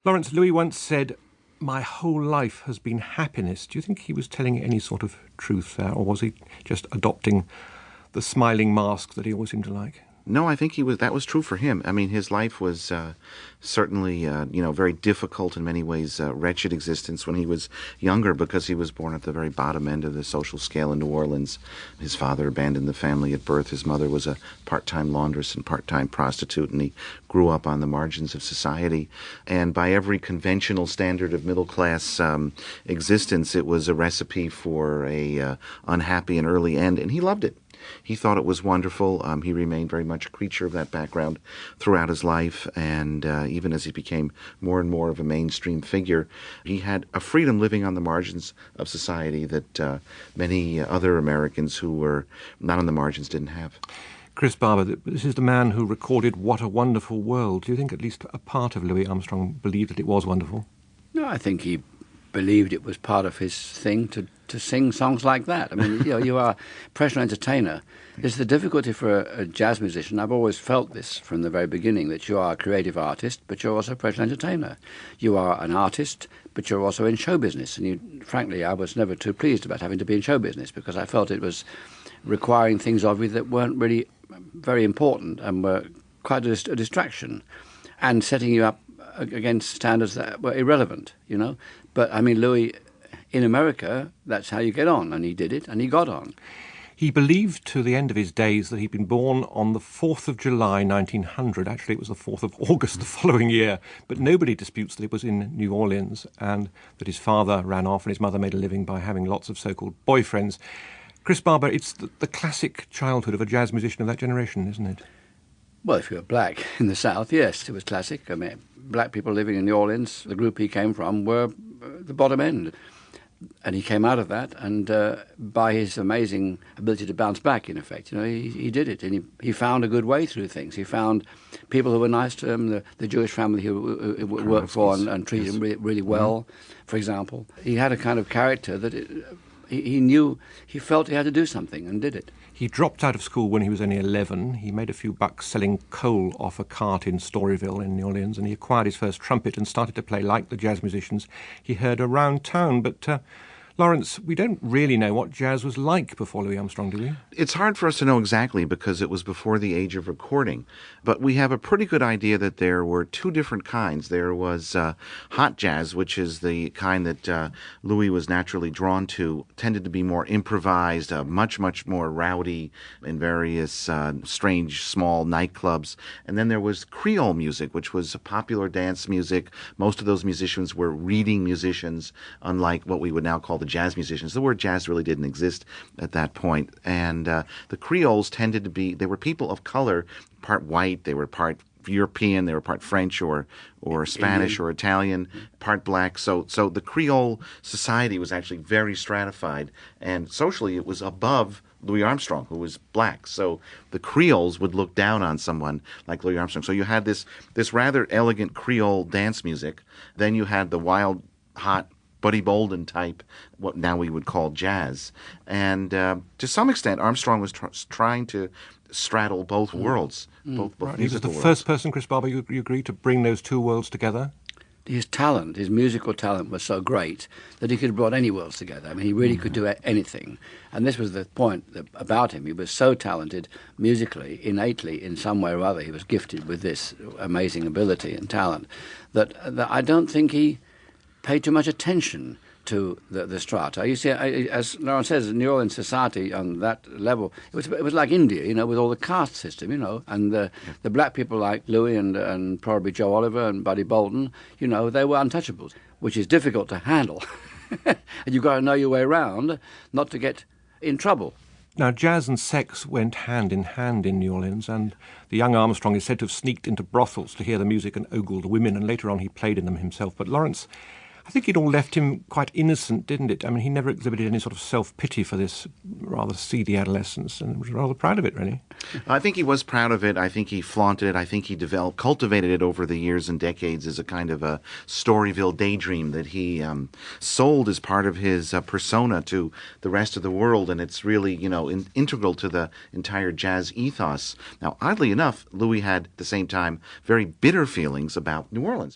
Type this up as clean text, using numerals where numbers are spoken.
Lawrence, Louis once said, "My whole life has been happiness." Do you think he was telling any sort of truth there, or was he just adopting the smiling mask that he always seemed to like? No, I think that was true for him. I mean, his life was certainly, very difficult in many ways, wretched existence when he was younger because he was born at the very bottom end of the social scale in New Orleans. His father abandoned the family at birth. His mother was a part-time laundress and part-time prostitute, and he grew up on the margins of society. And by every conventional standard of middle-class existence, it was a recipe for a unhappy and early end, and he loved it. He thought it was wonderful. He remained very much a creature of that background throughout his life, and even as he became more and more of a mainstream figure, he had a freedom living on the margins of society that many other Americans who were not on the margins didn't have. Chris Barber, this is the man who recorded What a Wonderful World. Do you think at least a part of Louis Armstrong believed that it was wonderful? No, I think he believed it was part of his thing to sing songs like that. I mean, you are a professional entertainer. It's the difficulty for a jazz musician. I've always felt this from the very beginning, that you are a creative artist, but you're also a professional entertainer. You are an artist, but you're also in show business. And frankly, I was never too pleased about having to be in show business because I felt it was requiring things of you that weren't really very important and were quite a distraction and setting you up against standards that were irrelevant, But, I mean, Louis, in America, that's how you get on, and he did it, and he got on. He believed to the end of his days that he'd been born on the 4th of July, 1900. Actually, it was the 4th of August the following year, but nobody disputes that it was in New Orleans and that his father ran off and his mother made a living by having lots of so-called boyfriends. Chris Barber, it's the classic childhood of a jazz musician of that generation, isn't it? Well, if you were black in the South, yes, it was classic. I mean, black people living in New Orleans, the group he came from, were the bottom end. And he came out of that, and by his amazing ability to bounce back, in effect, he did it. And he found a good way through things. He found people who were nice to him, the Jewish family he worked for and treated him really well, for example. He had a kind of character that he felt he had to do something and did it. He dropped out of school when he was only 11. He made a few bucks selling coal off a cart in Storyville in New Orleans, and he acquired his first trumpet and started to play like the jazz musicians he heard around town. But, Lawrence, we don't really know what jazz was like before Louis Armstrong, do we? It's hard for us to know exactly because it was before the age of recording. But we have a pretty good idea that there were two different kinds. There was hot jazz, which is the kind that Louis was naturally drawn to, tended to be more improvised, much, much more rowdy in various strange small nightclubs. And then there was Creole music, which was popular dance music. Most of those musicians were reading musicians, unlike what we would now call the jazz musicians. The word jazz really didn't exist at that point. And the Creoles tended to be, they were people of color, part white, they were part European, they were part French or Spanish or Italian, part black. So the Creole society was actually very stratified, and socially it was above Louis Armstrong, who was black. So the Creoles would look down on someone like Louis Armstrong. So you had this rather elegant Creole dance music. Then you had the wild, hot Buddy Bolden type, what now we would call jazz. And to some extent, Armstrong was trying to straddle both worlds, both right. musical He was the worlds. first person, Chris Barber, you agree, to bring those two worlds together? His talent, his musical talent was so great that he could have brought any worlds together. I mean, he really could do anything. And this was the point about him. He was so talented musically, innately, in some way or other. He was gifted with this amazing ability and talent that I don't think he paid too much attention to the strata. You see, as Lawrence says, New Orleans society on that level, it was like India, with all the caste system, and the black people like Louis and probably Joe Oliver and Buddy Bolden, they were untouchables, which is difficult to handle. And you've got to know your way around not to get in trouble. Now, jazz and sex went hand in hand in New Orleans, and the young Armstrong is said to have sneaked into brothels to hear the music and ogled women, and later on he played in them himself. But Lawrence, I think it all left him quite innocent, didn't it? I mean, he never exhibited any sort of self-pity for this rather seedy adolescence, and was rather proud of it, really. I think he was proud of it. I think he flaunted it. I think he cultivated it over the years and decades as a kind of a Storyville daydream that he sold as part of his persona to the rest of the world, and it's really, integral to the entire jazz ethos. Now, oddly enough, Louis had, at the same time, very bitter feelings about New Orleans.